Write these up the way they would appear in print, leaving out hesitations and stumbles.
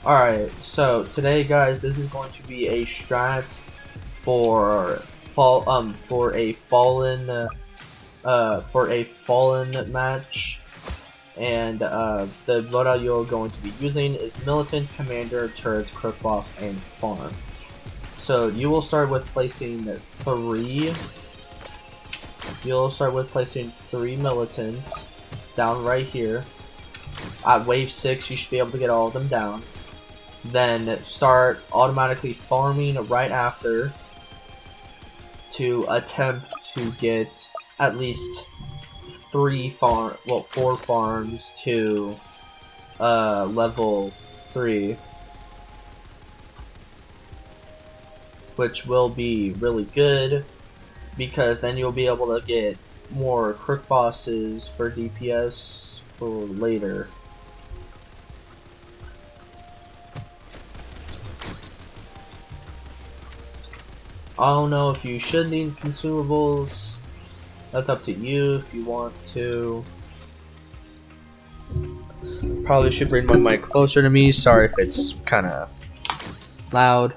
Alright, so today guys, this is going to be a strat for for a fallen match, and the loadout you're going to be using is militant, commander, turret, crook boss, and farm. So you will start with placing three militants down right here. At wave 6 you should be able to get all of them down. Then start automatically farming right after to attempt to get at least 4 farms to level 3, which will be really good because then you'll be able to get more crook bosses for DPS for later. I don't know if you should need consumables. That's up to you if you want to. Probably should bring my mic closer to me. Sorry if it's kind of loud.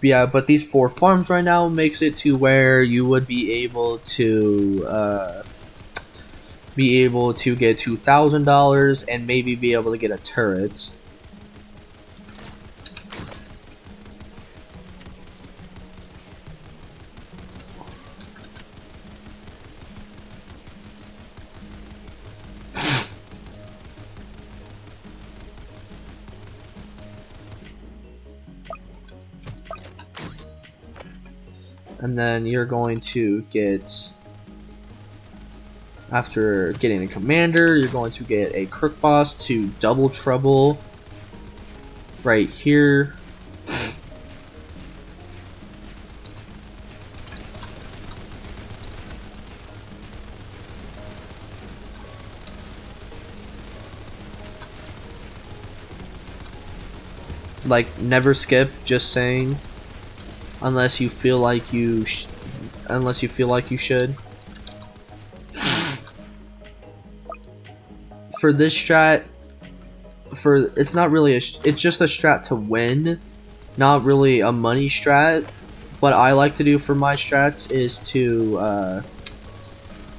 Yeah, but these 4 farms right now makes it to where you would be able to get $2,000 and maybe be able to get a turret. And then you're going to get, after getting a commander, you're going to get a crook boss to double trouble right here. Like, never skip, just saying. Unless you feel like you should. For this strat, it's not really it's just a strat to win, not really a money strat. What I like to do for my strats is to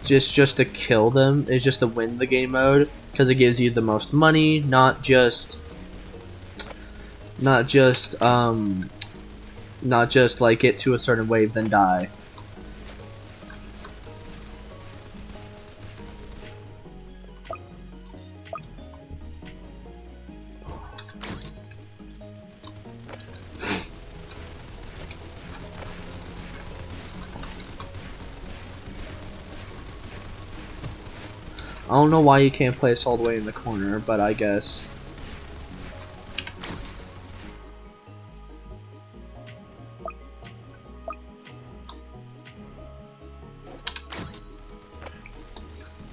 just to kill them, is just to win the game mode, because it gives you the most money, not just like get to a certain wave then die. I don't know why you can't place all the way in the corner, but I guess.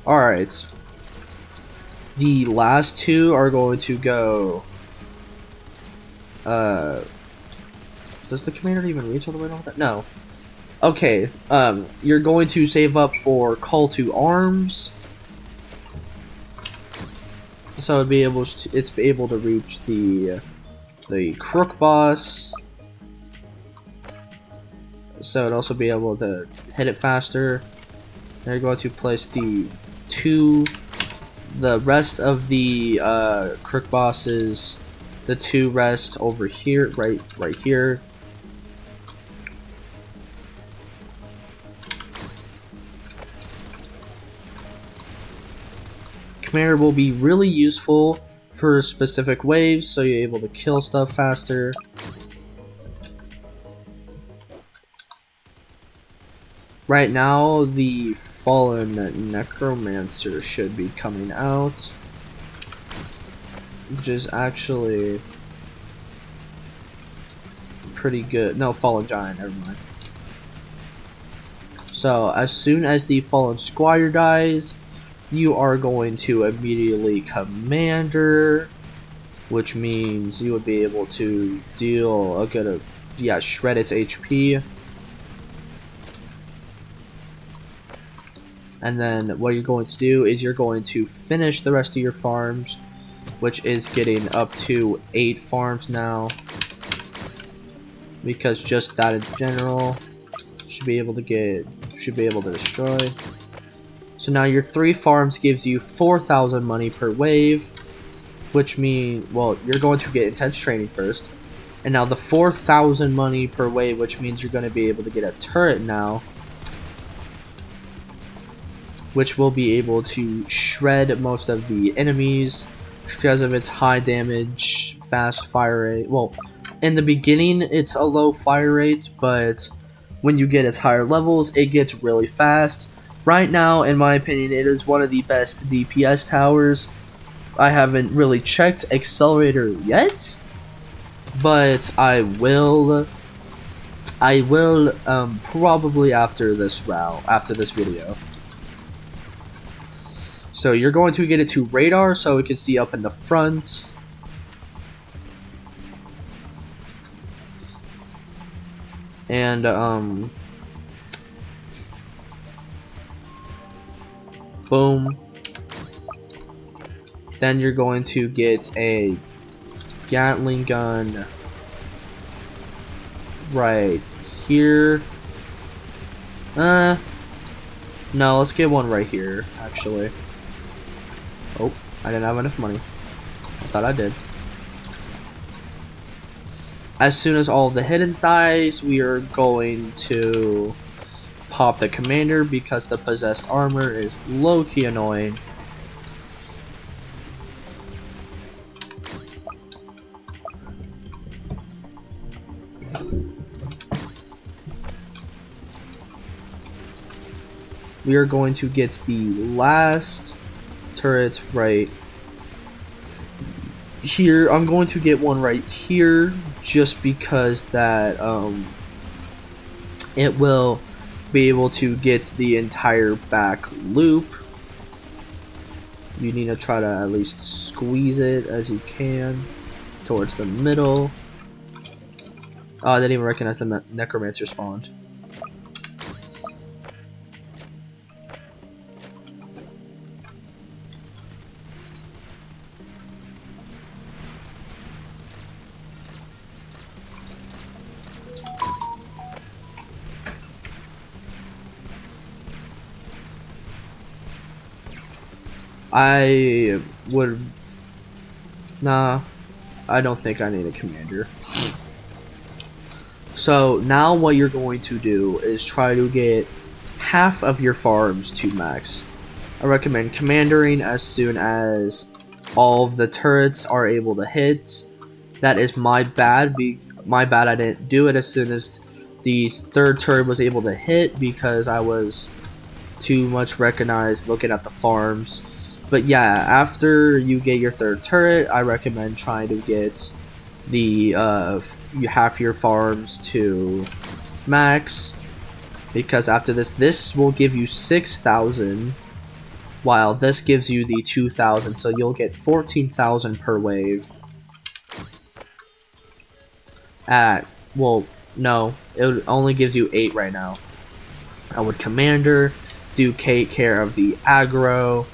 Alright. The last 2 are going to go... does the commander even reach all the way to all that? No. Okay, you're going to save up for Call to Arms. So it's able to reach the crook boss. So it'd also be able to hit it faster. They're going to place the rest of the crook bosses, the 2 rest over here, right here. Commander will be really useful for specific waves, so you're able to kill stuff faster. Right now, the Fallen Necromancer should be coming out, which is actually pretty good. No, Fallen Giant, never mind. So, as soon as the Fallen Squire dies, you are going to immediately Commander, which means you would be able to deal a good, shred its HP. And then what you're going to do is you're going to finish the rest of your farms, which is getting up to 8 farms now, because just that in general should be able to destroy. So now your 3 farms gives you 4,000 money per wave, which means, well, you're going to get intense training first. And now the 4,000 money per wave, which means you're going to be able to get a turret now, which will be able to shred most of the enemies because of its high damage, fast fire rate. Well, in the beginning, it's a low fire rate, but when you get its higher levels, it gets really fast. Right now, in my opinion, it is one of the best DPS towers. I haven't really checked Accelerator yet, but I will probably after this video. So you're going to get it to radar so it can see up in the front. And boom. Then you're going to get a Gatling gun right here. No, let's get one right here, actually. Oh, I didn't have enough money. I thought I did. As soon as all of the hiddens dies, we are going to pop the commander because the possessed armor is low-key annoying. We are going to get the last turret right here. I'm going to get one right here just because that it will be able to get the entire back loop. You need to try to at least squeeze it as you can towards the middle. Oh, I didn't even recognize the necromancer spawned. I would... Nah, I don't think I need a commander. So now what you're going to do is try to get half of your farms to max. I recommend commandering as soon as all of the turrets are able to hit. That is my bad. I didn't do it as soon as the 3rd turret was able to hit because I was too much recognized looking at the farms. But yeah, after you get your 3rd turret, I recommend trying to get the half your farms to max, because after this will give you 6,000, while this gives you the 2,000, so you'll get 14,000 per wave. Well, no, it only gives you 8 right now. I would commander, do take care of the aggro.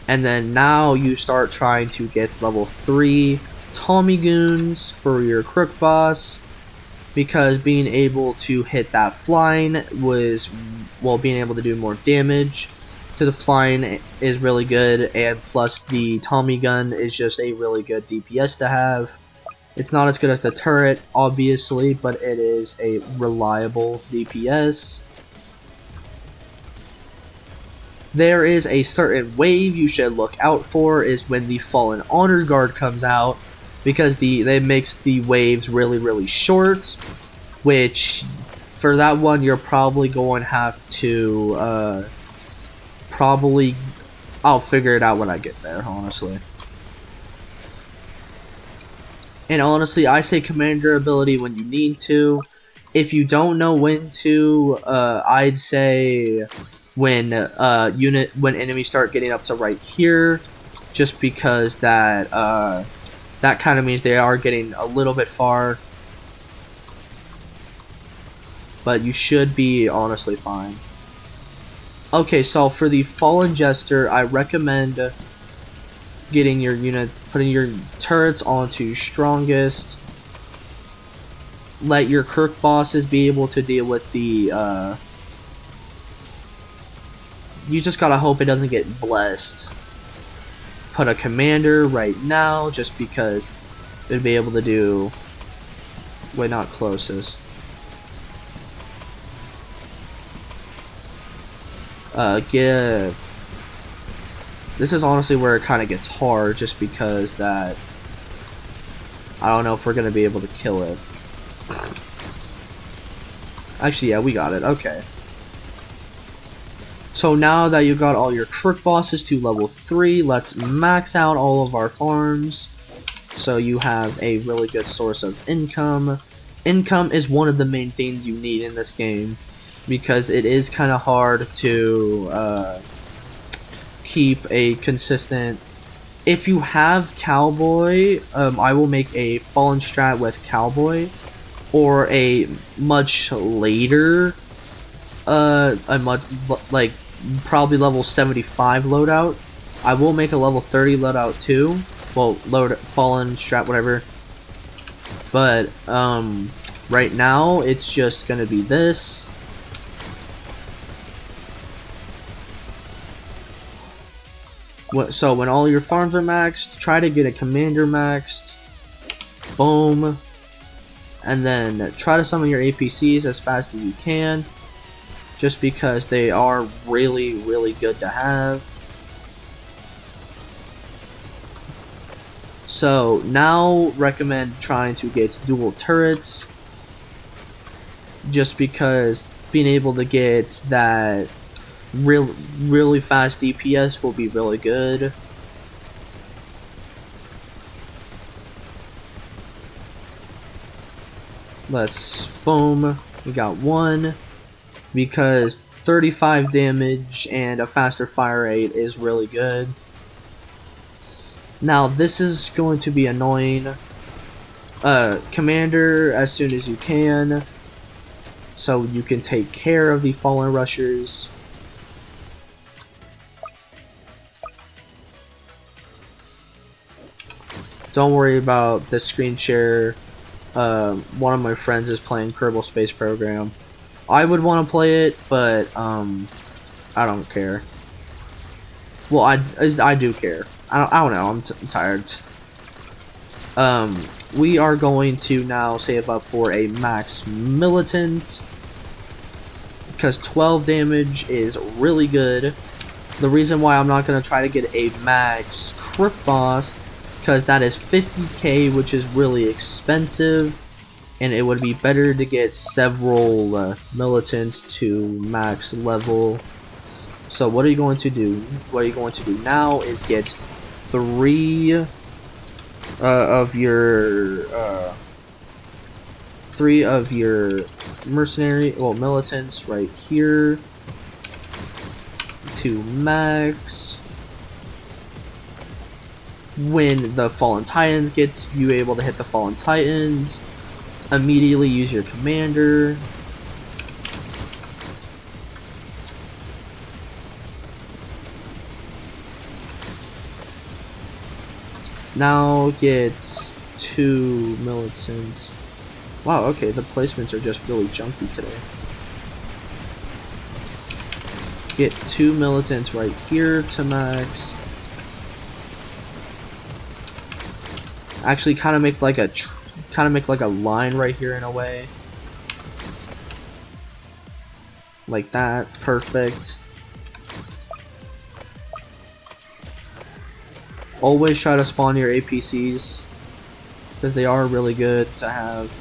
And then now you start trying to get level 3 Tommy Goons for your Crook Boss, because being able to hit that flying was, well, being able to do more damage to the flying is really good, and plus the Tommy Gun is just a really good DPS to have. It's not as good as the turret, obviously, but it is a reliable DPS. There is a certain wave you should look out for is when the Fallen Honor Guard comes out, because they makes the waves really short, which for that one you're probably going to have to I'll figure it out when I get there, honestly. And honestly, I say commander ability when you need to. If you don't know when to, I'd say when enemies start getting up to right here, just because that that kind of means they are getting a little bit far. But you should be honestly fine. Okay, so for the Fallen Jester, I recommend getting your unit, putting your turrets onto strongest. Let your Kirk bosses be able to deal with the, you just gotta hope it doesn't get blessed. Put a commander right now, just because it'd be able to do, wait, not closest. Get, this is honestly where it kind of gets hard, just because that, I don't know if we're gonna be able to kill it. Actually, yeah, we got it, okay. So now that you got all your Kirk bosses to level 3, let's max out all of our farms. So you have a really good source of income. Income is one of the main things you need in this game, because it is kind of hard to keep a consistent. If you have Cowboy, I will make a Fallen Strat with Cowboy, or a much later, a much, like, probably level 75 loadout. I will make a level 30 loadout too. Well, Fallen Strat, whatever. But, right now, it's just gonna be this. So when all your farms are maxed, try to get a commander maxed. Boom. And then try to summon your APCs as fast as you can, just because they are really, really good to have. So now recommend trying to get dual turrets, just because being able to get that really fast DPS will be really good. Let's, boom, we got one, because 35 damage and a faster fire rate is really good. Now this is going to be annoying. Commander as soon as you can, so you can take care of the fallen rushers. Don't worry about the screen share. One of my friends is playing Kerbal Space Program. I would want to play it, but I don't care. Well, I do care. I don't know. I'm tired. We are going to now save up for a max militant, because 12 damage is really good. The reason why I'm not going to try to get a max Crook boss, because that is 50k, which is really expensive, and it would be better to get several militants to max level. So what are you going to do? What you're going to do now is get 3 of your militants right here to max. When the Fallen Titans get you able to hit the Fallen Titans, immediately use your commander. Now get 2 militants. Wow, okay, the placements are just really junky today. Get 2 militants right here to max. Actually, kind of make like a line right here in a way, like that. Perfect. Always try to spawn your APCs, because they are really good to have.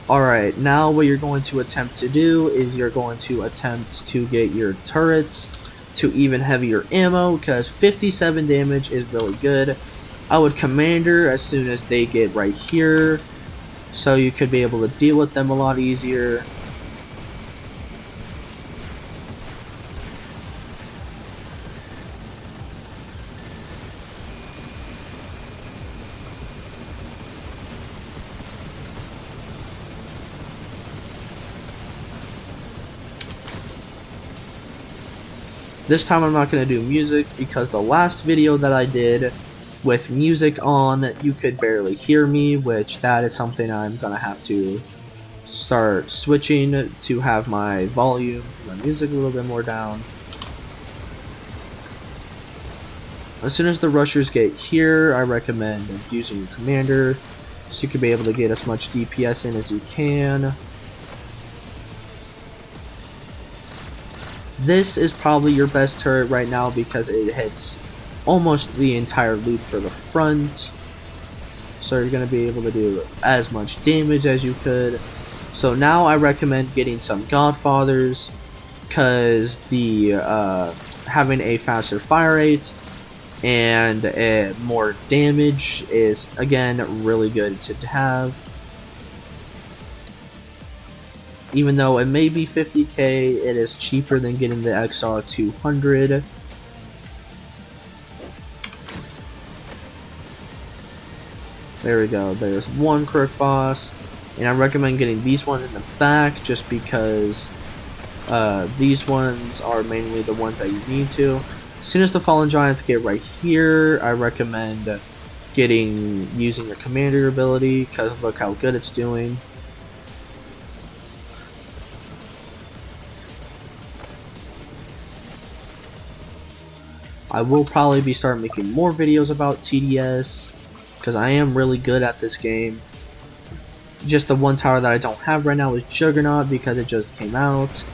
Alright, now what you're going to attempt to do is you're going to attempt to get your turrets to even heavier ammo, because 57 damage is really good. I would commander as soon as they get right here, so you could be able to deal with them a lot easier. This time I'm not going to do music because the last video that I did with music on, you could barely hear me, which that is something I'm going to have to start switching to have my volume, my music a little bit more down. As soon as the rushers get here, I recommend using your commander so you can be able to get as much DPS in as you can. This is probably your best turret right now because it hits almost the entire loop for the front. So you're going to be able to do as much damage as you could. So now I recommend getting some Godfathers because the having a faster fire rate and more damage is, again, really good to have. Even though it may be 50k, it is cheaper than getting the XR 200. There we go, there's one Crook Boss. And I recommend getting these ones in the back just because these ones are mainly the ones that you need to. As soon as the Fallen Giants get right here, I recommend using your commander ability because look how good it's doing. I will probably be starting making more videos about TDS because I am really good at this game. Just the one tower that I don't have right now is Juggernaut because it just came out.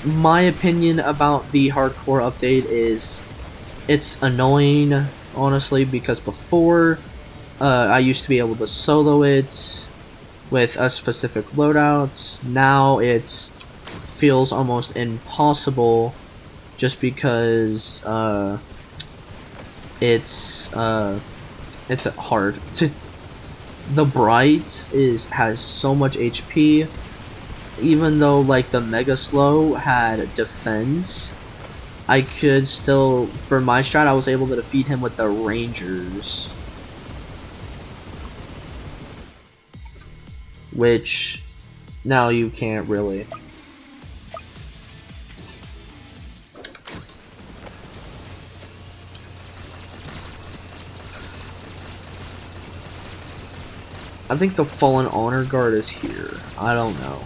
My opinion about the hardcore update is it's annoying, honestly, because before I used to be able to solo it with a specific loadout. Now it feels almost impossible just because it's hard to. The Bright has so much HP. Even though like the Mega Slow had defense, I could still, for my strat, I was able to defeat him with the Rangers, which now you can't really. I think the Fallen Honor Guard is here. I don't know.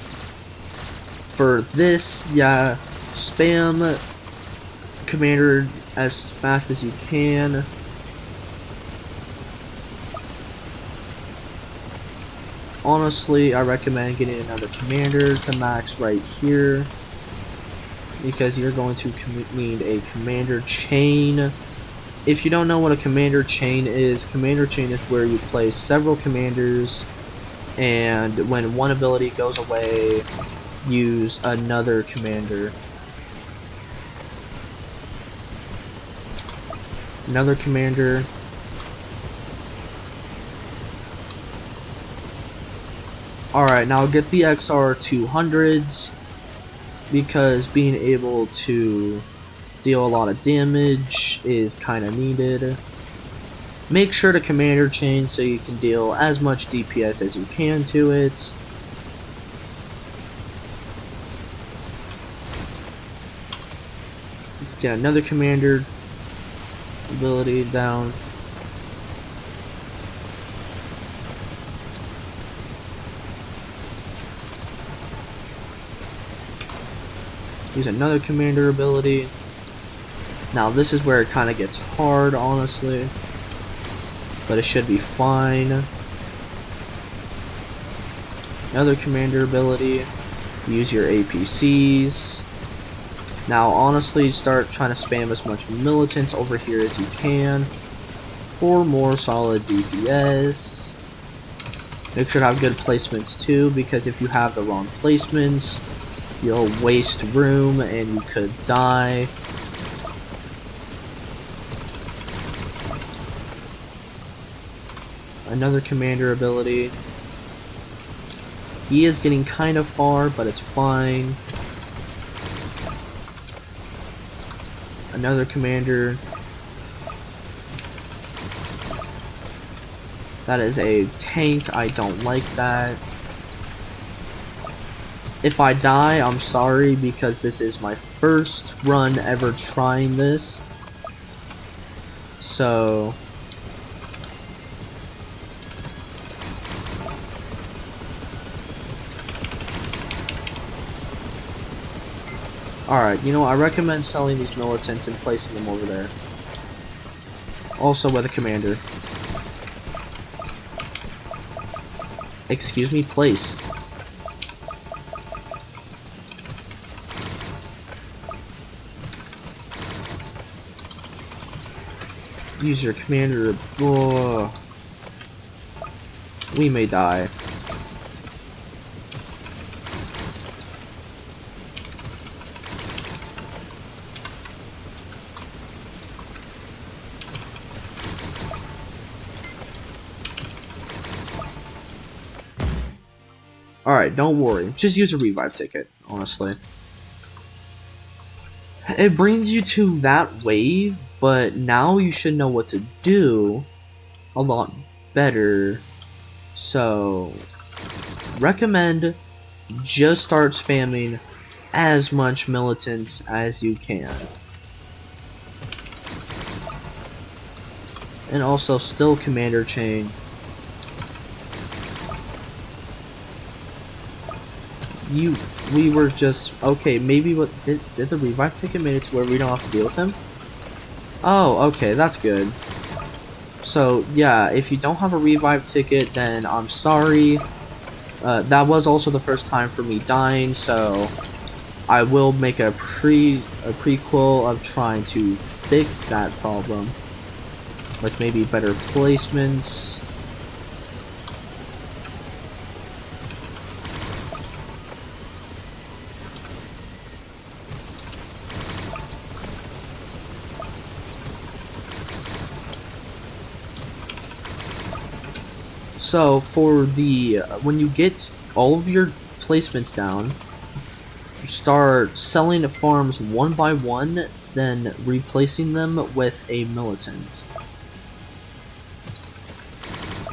For this, yeah, spam commander as fast as you can. Honestly, I recommend getting another commander to max right here because you're going to need a commander chain. If you don't know what a commander chain is where you place several commanders, and when one ability goes away, use another commander. Another commander. Alright, now get the XR 200s because being able to deal a lot of damage is kind of needed. Make sure to commander chain so you can deal as much DPS as you can to it. Let's get another commander ability down. Use another commander ability. Now this is where it kind of gets hard, honestly, but it should be fine. Another commander ability. Use your APCs. Now honestly, start trying to spam as much militants over here as you can for more solid DPS. Make sure to have good placements too, because if you have the wrong placements, you'll waste room and you could die. Another commander ability. He is getting kind of far, but it's fine. Another commander. That is a tank. I don't like that. If I die, I'm sorry, because this is my first run ever trying this. So... Alright, you know what? I recommend selling these militants and placing them over there. Also with a commander. Excuse me, place. Use your commander. Oh. We may die. Alright, don't worry. Just use a revive ticket, honestly. It brings you to that wave, but now you should know what to do a lot better. So, recommend just start spamming as much militants as you can. And also, still commander chain. We were just, okay, maybe what, did the revive ticket made it to where we don't have to deal with him? Oh, okay, that's good. So, yeah, if you don't have a revive ticket, then I'm sorry. That was also the first time for me dying, so I will make a prequel of trying to fix that problem. With maybe better placements. So for the when you get all of your placements down, start selling farms one by one, then replacing them with a militant.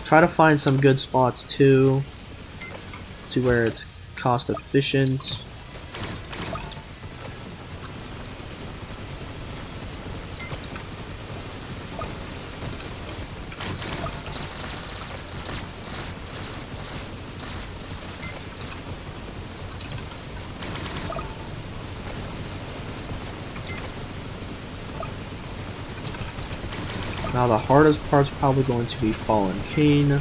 Try to find some good spots too, to where it's cost efficient. Now the hardest part's probably going to be Fallen King.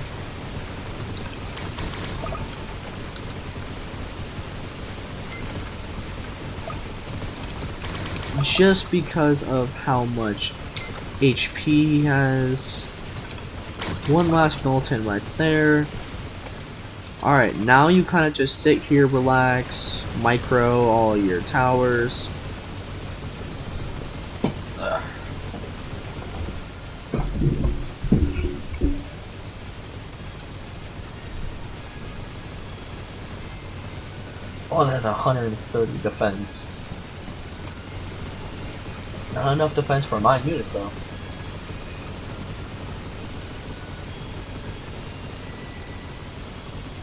Just because of how much HP he has. One last militant right there. Alright, now you kind of just sit here, relax, micro all your towers. Oh, there's 130 defense. Not enough defense for my units, though.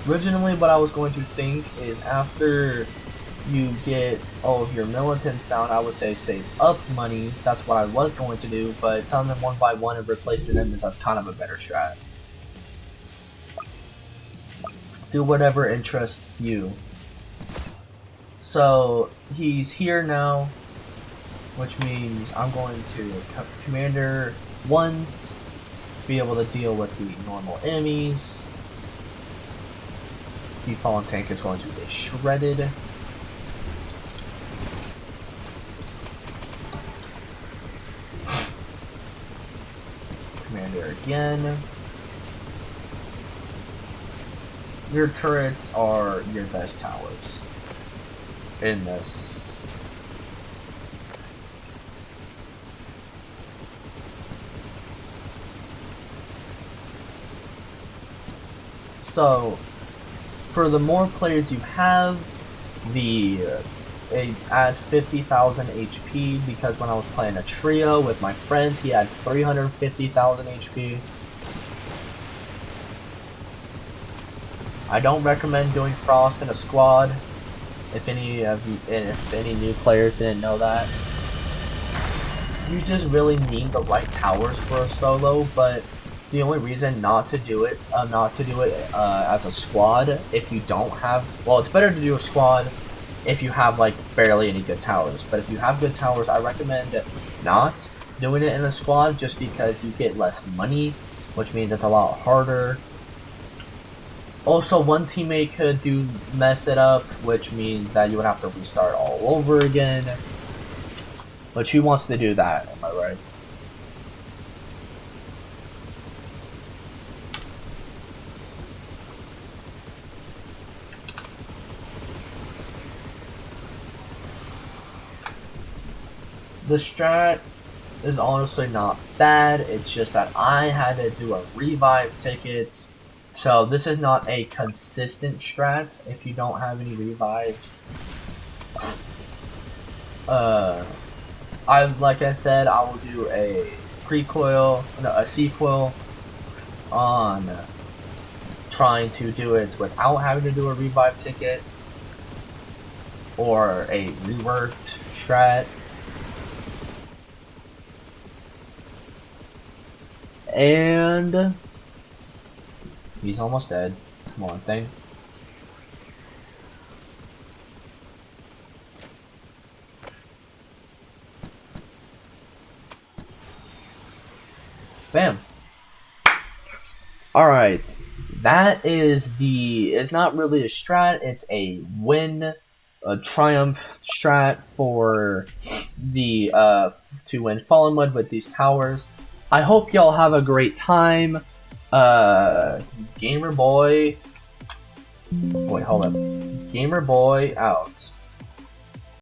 Originally, what I was going to think is after you get all of your militants down, I would say save up money. That's what I was going to do, but selling them one by one and replacing them is kind of a better strat. Do whatever interests you. So, he's here now, which means I'm going to Commander 1s, be able to deal with the normal enemies. The Fallen Tank is going to get shredded. Commander again. Your turrets are your best towers in this. So, for the more players you have, it adds 50,000 HP, because when I was playing a trio with my friends, he had 350,000 HP. I don't recommend doing Frost in a squad. If any of you, and if any new players didn't know that, you just really need the right towers for a solo. But the only reason not to do it, as a squad, if you don't have, well, it's better to do a squad if you have like barely any good towers. But if you have good towers, I recommend not doing it in a squad, just because you get less money, which means it's a lot harder. Also, one teammate could mess it up, which means that you would have to restart all over again. But who wants to do that, am I right? The strat is honestly not bad, it's just that I had to do a revive ticket. So this is not a consistent strat if you don't have any revives. Like I said, I will do a sequel on trying to do it without having to do a revive ticket, or a reworked strat. And he's almost dead. Come on, thing. Bam. Alright. That is it's not really a strat, it's a win, a triumph strat for the, to win Fallen Mud with these towers. I hope y'all have a great time. Gamer Boy. Wait, hold up. Gamer Boy out.